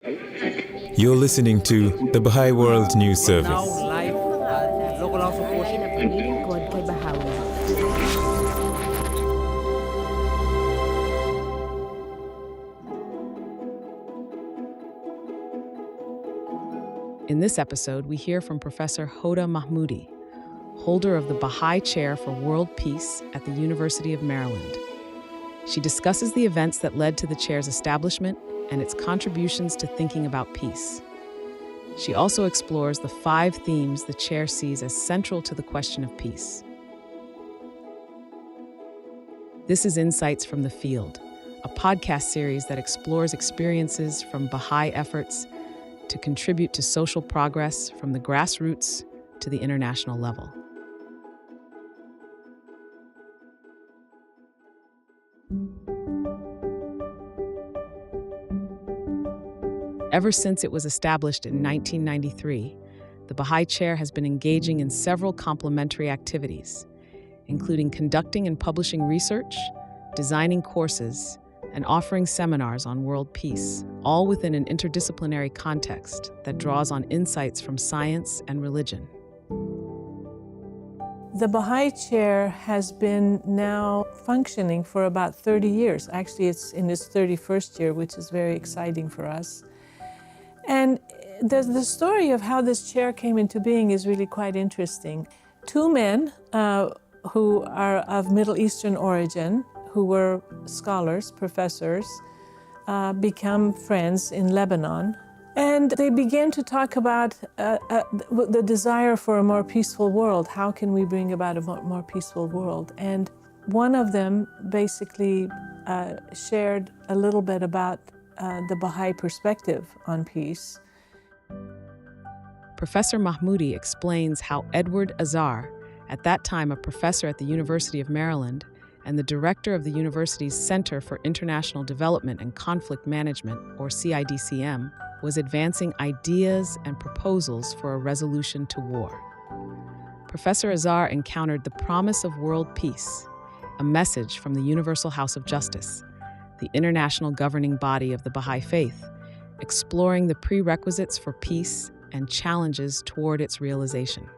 You're listening to the Baha'i World News Service. Now live local house of worship. In this episode, we hear from Professor Hoda Mahmoudi, holder of the Baha'i Chair for World Peace at the University of Maryland. She discusses the events that led to the chair's establishment and its contributions to thinking about peace. She also explores the 5 themes the chair sees as central to the question of peace. This is Insights from the Field, a podcast series that explores experiences from Baha'i efforts to contribute to social progress from the grassroots to the international level. Ever since it was established in 1993, the Baha'i Chair has been engaging in several complementary activities, including conducting and publishing research, designing courses, and offering seminars on world peace, all within an interdisciplinary context that draws on insights from science and religion. The Baha'i Chair has been now functioning for about 30 years. Actually, it's in its 31st year, which is very exciting for us. And the story of how this chair came into being is really quite interesting. 2 men who are of Middle Eastern origin, who were scholars, professors, become friends in Lebanon. And they began to talk about the desire for a more peaceful world. How can we bring about a more peaceful world? And one of them basically shared a little bit about the Baha'i perspective on peace. Professor Mahmoudi explains how Edward Azar, at that time a professor at the University of Maryland and the director of the university's Center for International Development and Conflict Management, or CIDCM, was advancing ideas and proposals for a resolution to war. Professor Azar encountered the promise of world peace, a message from the Universal House of Justice, the international governing body of the Baha'i faith, exploring the prerequisites for peace and challenges toward its realization.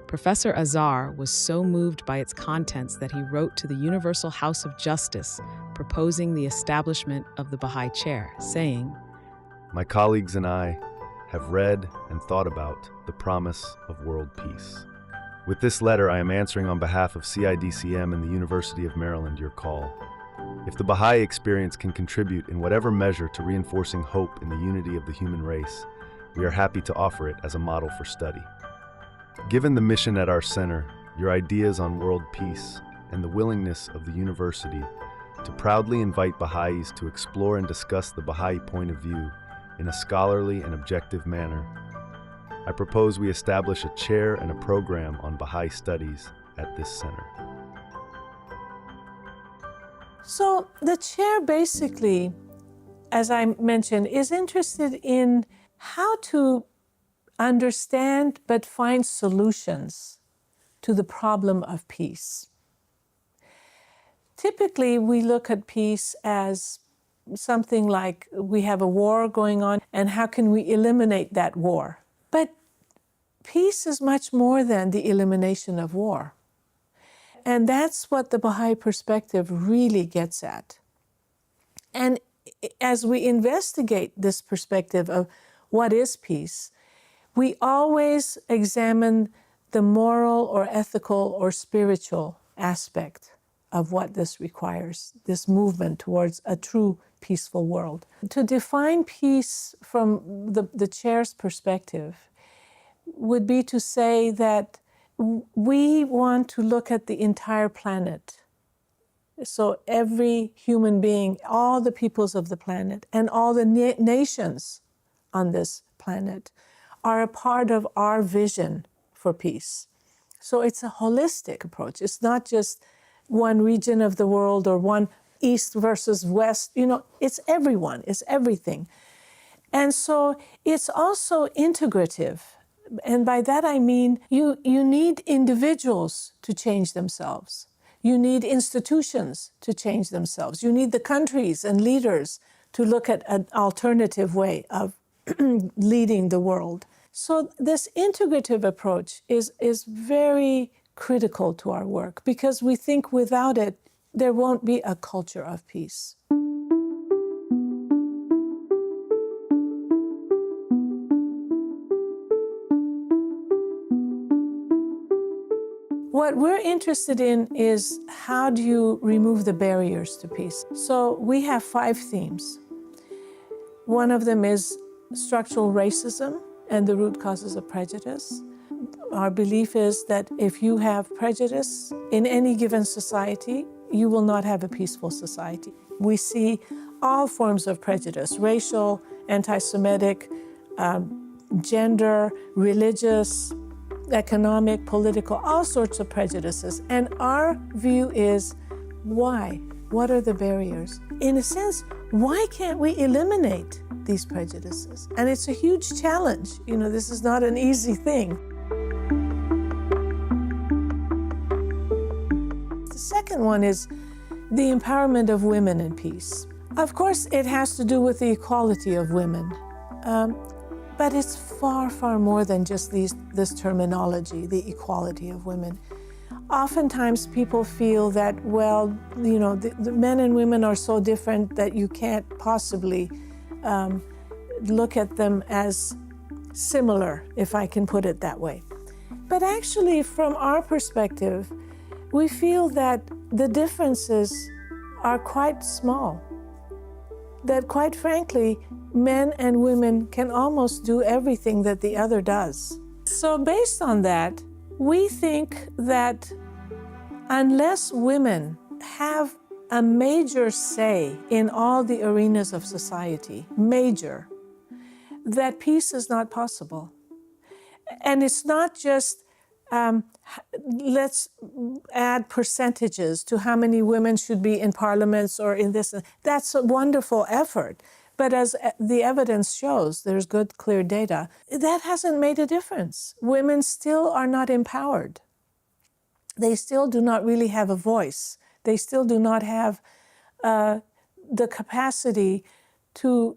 Professor Azar was so moved by its contents that he wrote to the Universal House of Justice proposing the establishment of the Baha'i Chair, saying, "My colleagues and I have read and thought about the promise of world peace. With this letter, I am answering on behalf of CIDCM and the University of Maryland your call. If the Baha'i experience can contribute in whatever measure to reinforcing hope in the unity of the human race, we are happy to offer it as a model for study. Given the mission at our center, your ideas on world peace, and the willingness of the university to proudly invite Baha'is to explore and discuss the Baha'i point of view in a scholarly and objective manner, I propose we establish a chair and a program on Baha'i studies at this center." So the chair basically, as I mentioned, is interested in how to understand but find solutions to the problem of peace. Typically, we look at peace as something like we have a war going on, and how can we eliminate that war? But peace is much more than the elimination of war. And that's what the Baha'i perspective really gets at. And as we investigate this perspective of what is peace, we always examine the moral or ethical or spiritual aspect of what this requires, this movement towards a true peaceful world. To define peace from the chair's perspective would be to say that we want to look at the entire planet. So every human being, all the peoples of the planet, and all the nations on this planet are a part of our vision for peace. So it's a holistic approach. It's not just one region of the world or one east versus west. It's everyone, it's everything. And so it's also integrative. And by that I mean you need individuals to change themselves. You need institutions to change themselves. You need the countries and leaders to look at an alternative way of leading the world. So this integrative approach is very critical to our work because we think without it, there won't be a culture of peace. What we're interested in is how do you remove the barriers to peace? So we have 5 themes. One of them is structural racism and the root causes of prejudice. Our belief is that if you have prejudice in any given society, you will not have a peaceful society. We see all forms of prejudice, racial, anti-Semitic, gender, religious, economic, political, all sorts of prejudices. And our view is, why? What are the barriers? In a sense, why can't we eliminate these prejudices? And it's a huge challenge. You know, this is not an easy thing. The second one is the empowerment of women in peace. Of course, it has to do with the equality of women. But it's far, far more than just this terminology, the equality of women. Oftentimes people feel that, well, you know, the men and women are so different that you can't possibly look at them as similar, if I can put it that way. But actually, from our perspective, we feel that the differences are quite small. That quite frankly, men and women can almost do everything that the other does. So based on that, we think that unless women have a major say in all the arenas of society, major, that peace is not possible. And it's not just let's add percentages to how many women should be in parliaments or in this. That's a wonderful effort. But as the evidence shows, there's good, clear data, that hasn't made a difference. Women still are not empowered. They still do not really have a voice. They still do not have the capacity to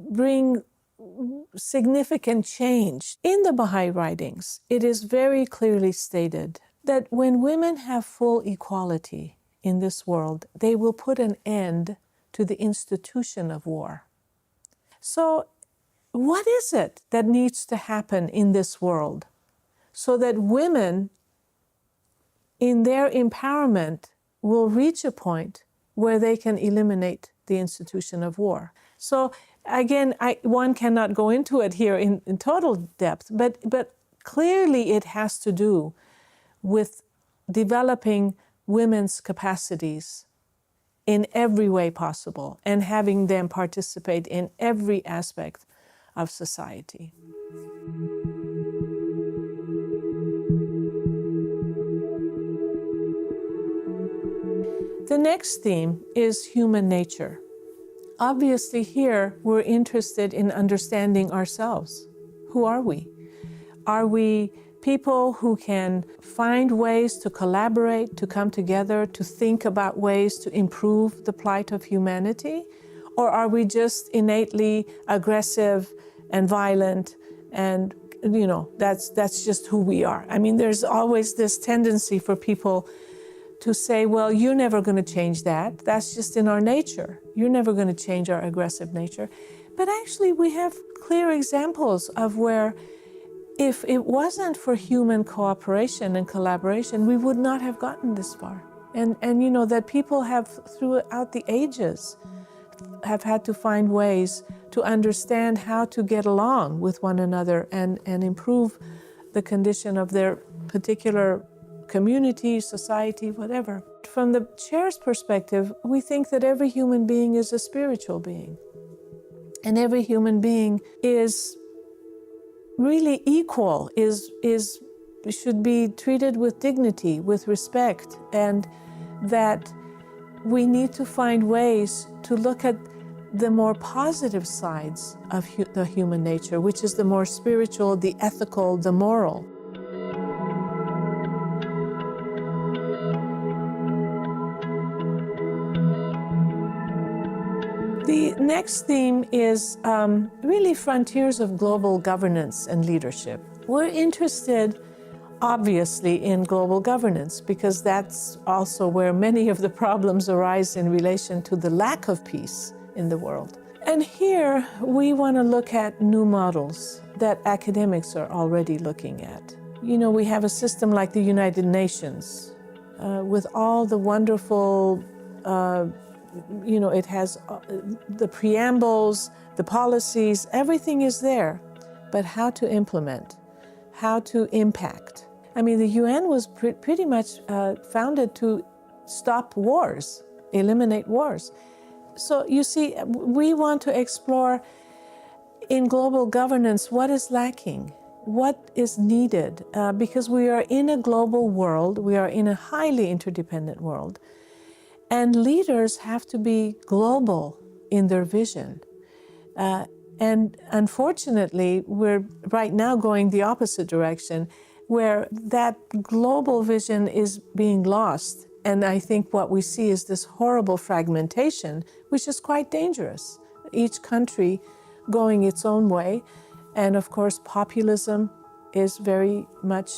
bring significant change. In the Baha'i writings, it is very clearly stated that when women have full equality in this world, they will put an end to the institution of war. So what is it that needs to happen in this world so that women in their empowerment will reach a point where they can eliminate the institution of war? So again, one cannot go into it here in total depth, but clearly it has to do with developing women's capacities in every way possible and having them participate in every aspect of society. The next theme is human nature. Obviously here we're interested in understanding ourselves. Who are we? Are we people who can find ways to collaborate, to come together, to think about ways to improve the plight of humanity? Or are we just innately aggressive and violent and, you know, that's just who we are? I mean, there's always this tendency for people to say, well, you're never going to change that. That's just in our nature. You're never going to change our aggressive nature. But actually, we have clear examples of where if it wasn't for human cooperation and collaboration, we would not have gotten this far. And you know, that people have, throughout the ages, have had to find ways to understand how to get along with one another and improve the condition of their particular community, society, whatever. From the chair's perspective, we think that every human being is a spiritual being. And every human being is really equal, should be treated with dignity, with respect, and that we need to find ways to look at the more positive sides of the human nature, which is the more spiritual, the ethical, the moral. The next theme is really frontiers of global governance and leadership. We're interested, obviously, in global governance because that's also where many of the problems arise in relation to the lack of peace in the world. And here we want to look at new models that academics are already looking at. You know, we have a system like the United Nations with all the wonderful it has the preambles, the policies, everything is there. But how to implement, how to impact. I mean, the UN was pretty much founded to stop wars, eliminate wars. So you see, we want to explore in global governance what is lacking, what is needed, because we are in a global world, we are in a highly interdependent world. And leaders have to be global in their vision. And unfortunately, we're right now going the opposite direction, where that global vision is being lost. And I think what we see is this horrible fragmentation, which is quite dangerous. Each country going its own way. And of course, populism is very much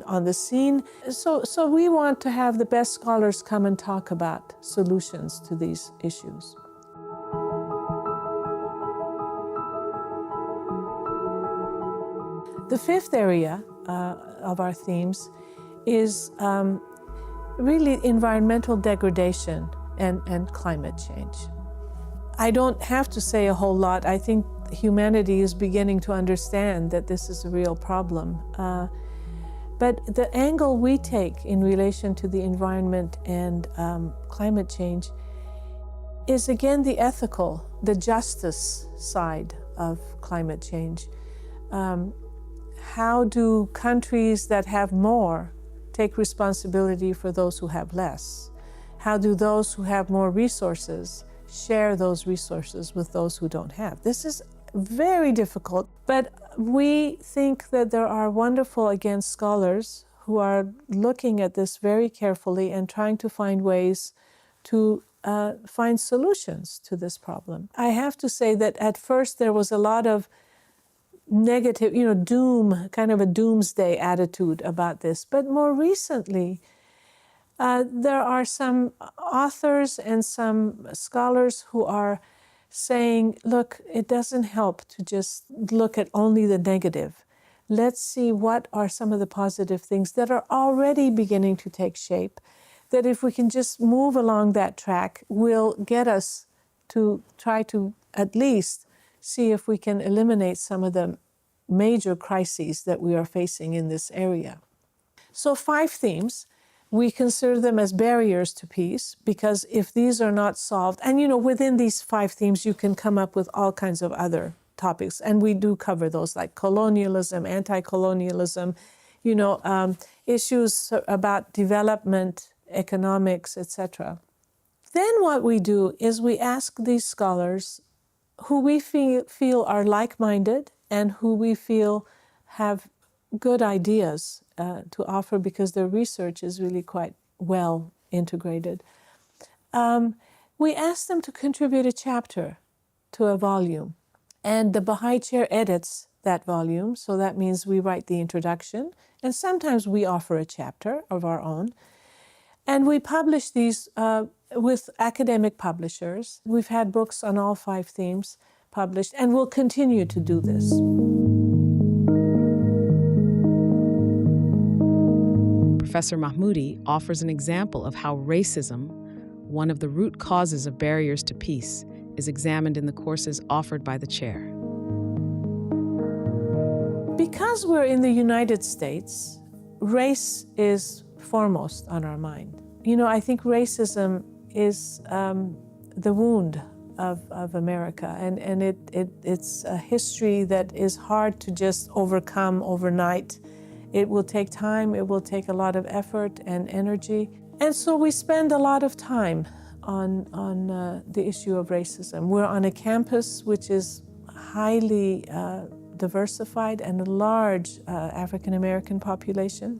on the scene. So we want to have the best scholars come and talk about solutions to these issues. The fifth area of our themes is really environmental degradation and climate change. I don't have to say a whole lot. I think humanity is beginning to understand that this is a real problem. But the angle we take in relation to the environment and climate change is again the ethical, the justice side of climate change. How do countries that have more take responsibility for those who have less? How do those who have more resources share those resources with those who don't have? This is very difficult, but we think that there are wonderful, again, scholars who are looking at this very carefully and trying to find ways to find solutions to this problem. I have to say that at first there was a lot of negative, doom, kind of a doomsday attitude about this, but more recently, there are some authors and some scholars who are saying, look, it doesn't help to just look at only the negative. Let's see what are some of the positive things that are already beginning to take shape, that if we can just move along that track, will get us to try to at least see if we can eliminate some of the major crises that we are facing in this area. So 5 themes. We consider them as barriers to peace, because if these are not solved, and within these 5 themes, you can come up with all kinds of other topics, and we do cover those, like colonialism, anti-colonialism, issues about development, economics, etc. Then what we do is we ask these scholars who we feel are like-minded and who we feel have good ideas to offer, because their research is really quite well integrated. We ask them to contribute a chapter to a volume, and the Baha'i Chair edits that volume, so that means we write the introduction, and sometimes we offer a chapter of our own, and we publish these with academic publishers. We've had books on all 5 themes published, and we'll continue to do this. Professor Mahmoudi offers an example of how racism, one of the root causes of barriers to peace, is examined in the courses offered by the chair. Because we're in the United States, race is foremost on our mind. I think racism is the wound of America, and it's a history that is hard to just overcome overnight. It will take time, it will take a lot of effort and energy. And so we spend a lot of time on the issue of racism. We're on a campus which is highly diversified and a large African American population.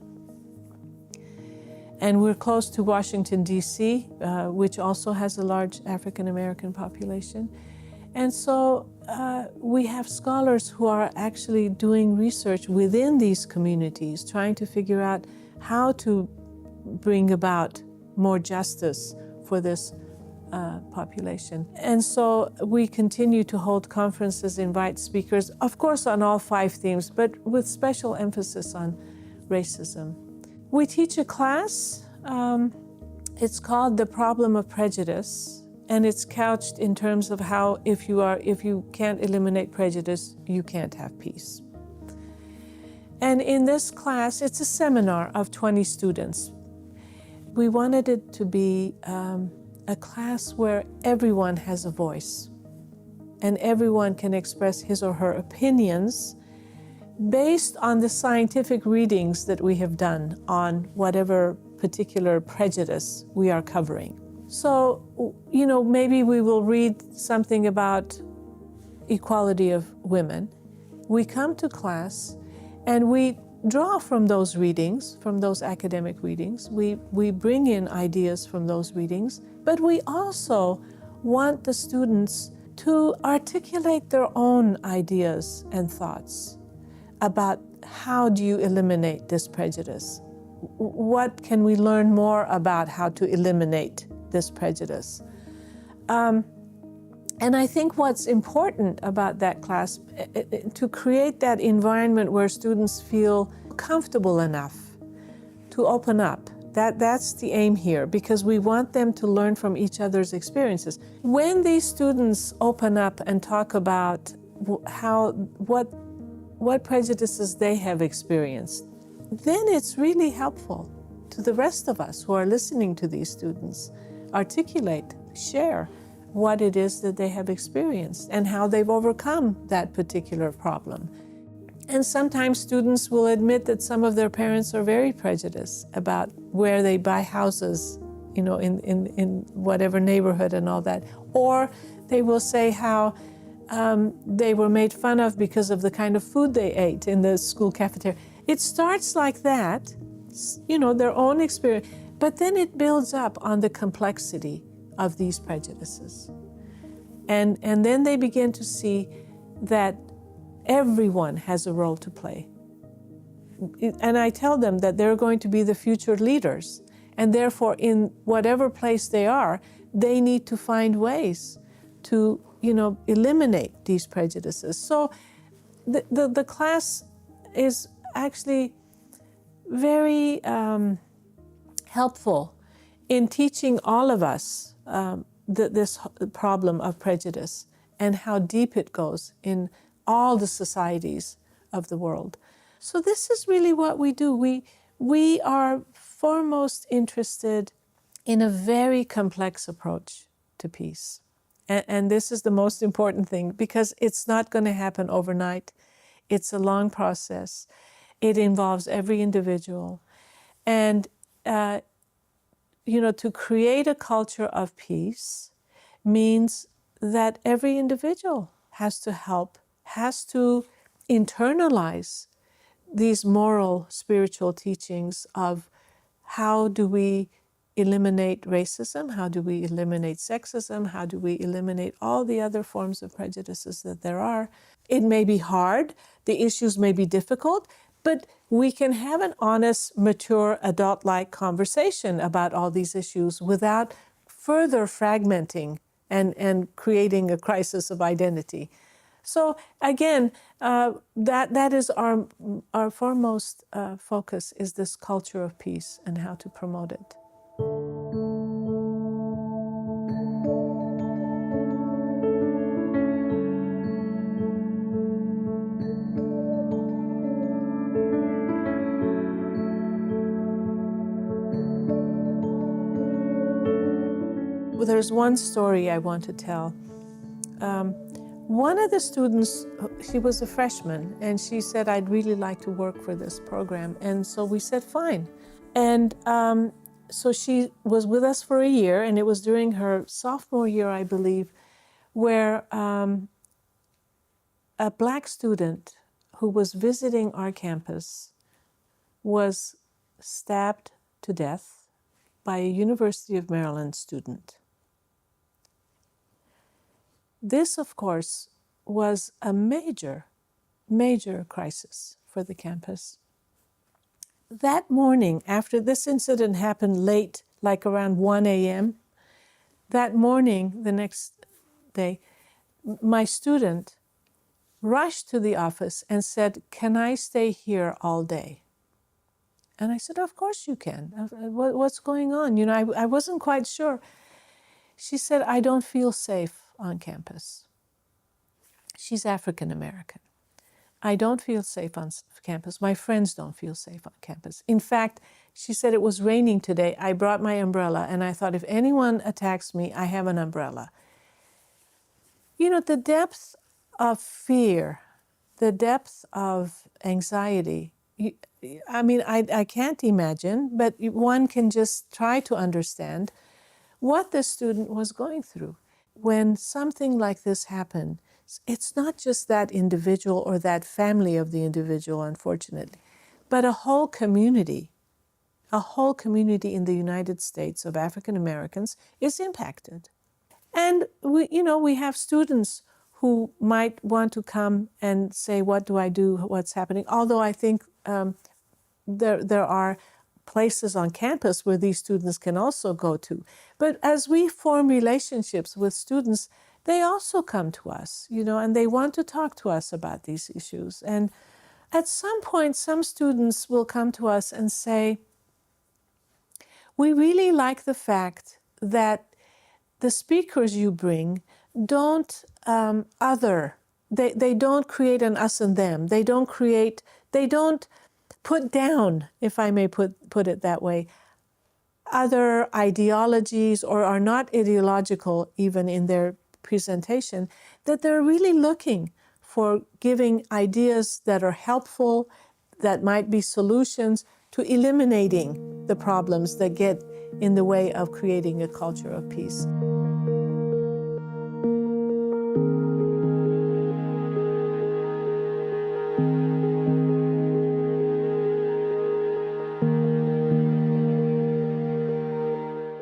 And we're close to Washington, D.C., which also has a large African American population. And so we have scholars who are actually doing research within these communities, trying to figure out how to bring about more justice for this population. And so we continue to hold conferences, invite speakers, of course on all 5 themes, but with special emphasis on racism. We teach a class, it's called The Problem of Prejudice, and it's couched in terms of how if you can't eliminate prejudice, you can't have peace. And in this class, it's a seminar of 20 students. We wanted it to be a class where everyone has a voice and everyone can express his or her opinions based on the scientific readings that we have done on whatever particular prejudice we are covering. So, maybe we will read something about equality of women. We come to class and we draw from those readings, from those academic readings. We bring in ideas from those readings, but we also want the students to articulate their own ideas and thoughts about how do you eliminate this prejudice? What can we learn more about how to eliminate this prejudice? And I think what's important about that class, to create that environment where students feel comfortable enough to open up. That's the aim here, because we want them to learn from each other's experiences. When these students open up and talk about what prejudices they have experienced, then it's really helpful to the rest of us who are listening to these students articulate, share what it is that they have experienced and how they've overcome that particular problem. And sometimes students will admit that some of their parents are very prejudiced about where they buy houses, in whatever neighborhood and all that. Or they will say how they were made fun of because of the kind of food they ate in the school cafeteria. It starts like that, their own experience, but then it builds up on the complexity of these prejudices. And then they begin to see that everyone has a role to play. And I tell them that they're going to be the future leaders, and therefore in whatever place they are, they need to find ways to, eliminate these prejudices. So the class is actually very helpful in teaching all of us this problem of prejudice and how deep it goes in all the societies of the world. So this is really what we do. We are foremost interested in a very complex approach to peace. And this is the most important thing, because it's not going to happen overnight. It's a long process. It involves every individual. And, to create a culture of peace means that every individual has to help, has to internalize these moral, spiritual teachings of how do we eliminate racism, how do we eliminate sexism, how do we eliminate all the other forms of prejudices that there are. It may be hard, the issues may be difficult, but we can have an honest, mature, adult-like conversation about all these issues without further fragmenting and creating a crisis of identity. So again, that is our foremost focus, is this culture of peace and how to promote it. There's one story I want to tell. One of the students, she was a freshman, and she said, I'd really like to work for this program. And so we said, fine. And so she was with us for a year, and it was during her sophomore year, I believe, where a Black student who was visiting our campus was stabbed to death by a University of Maryland student. This, of course, was a major, major crisis for the campus. That morning, after this incident happened late, like around 1 a.m., that morning, the next day, my student rushed to the office and said, "Can I stay here all day?" And I said, "Of course you can. What's going on?" You know, I wasn't quite sure. She said, "I don't feel safe on campus." She's African American. "I don't feel safe on campus. My friends don't feel safe on campus. In fact," she said, "it was raining today. I brought my umbrella and I thought if anyone attacks me, I have an umbrella." You know, the depth of fear, the depth of anxiety, I mean, I can't imagine, but one can just try to understand what the student was going through. When something like this happened, it's not just that individual or that family of the individual, unfortunately, but a whole community in the United States of African Americans is impacted. And we have students who might want to come and say, "What do I do? What's happening?" Although I think there are places on campus where these students can also go to. But as we form relationships with students, they also come to us, and they want to talk to us about these issues. And at some point, some students will come to us and say, "We really like the fact that the speakers you bring don't they don't create an us and them. They don't put down, if I may put it that way, other ideologies, or are not ideological even in their presentation, that they're really looking for giving ideas that are helpful, that might be solutions to eliminating the problems that get in the way of creating a culture of peace."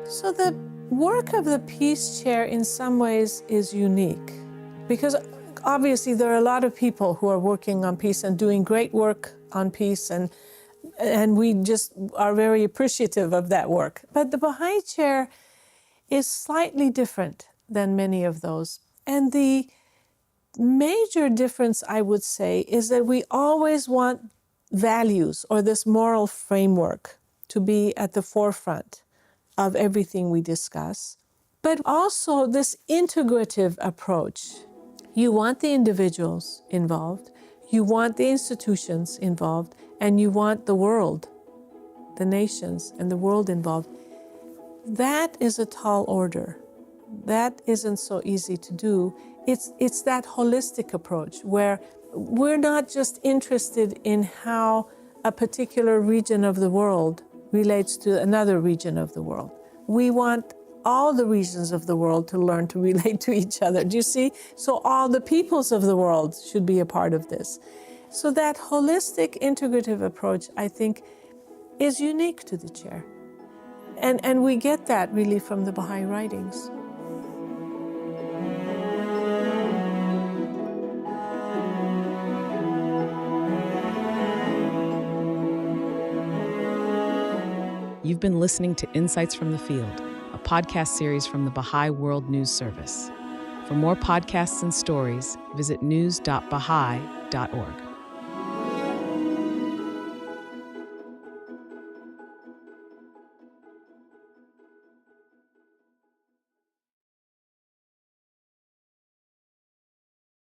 So the work of the Peace Chair in some ways is unique, because obviously there are a lot of people who are working on peace and doing great work on peace, and we just are very appreciative of that work. But the Baha'i Chair is slightly different than many of those. And the major difference, I would say, is that we always want values or this moral framework to be at the forefront of everything we discuss, but also this integrative approach. You want the individuals involved, you want the institutions involved, and you want the world, the nations and the world involved. That is a tall order. That isn't so easy to do. It's that holistic approach where we're not just interested in how a particular region of the world relates to another region of the world. We want all the regions of the world to learn to relate to each other. Do you see? So all the peoples of the world should be a part of this. So that holistic, integrative approach, I think, is unique to the chair. And we get that really from the Baha'i writings. You've been listening to Insights from the Field, a podcast series from the Baha'i World News Service. For more podcasts and stories, visit news.baha'i.org.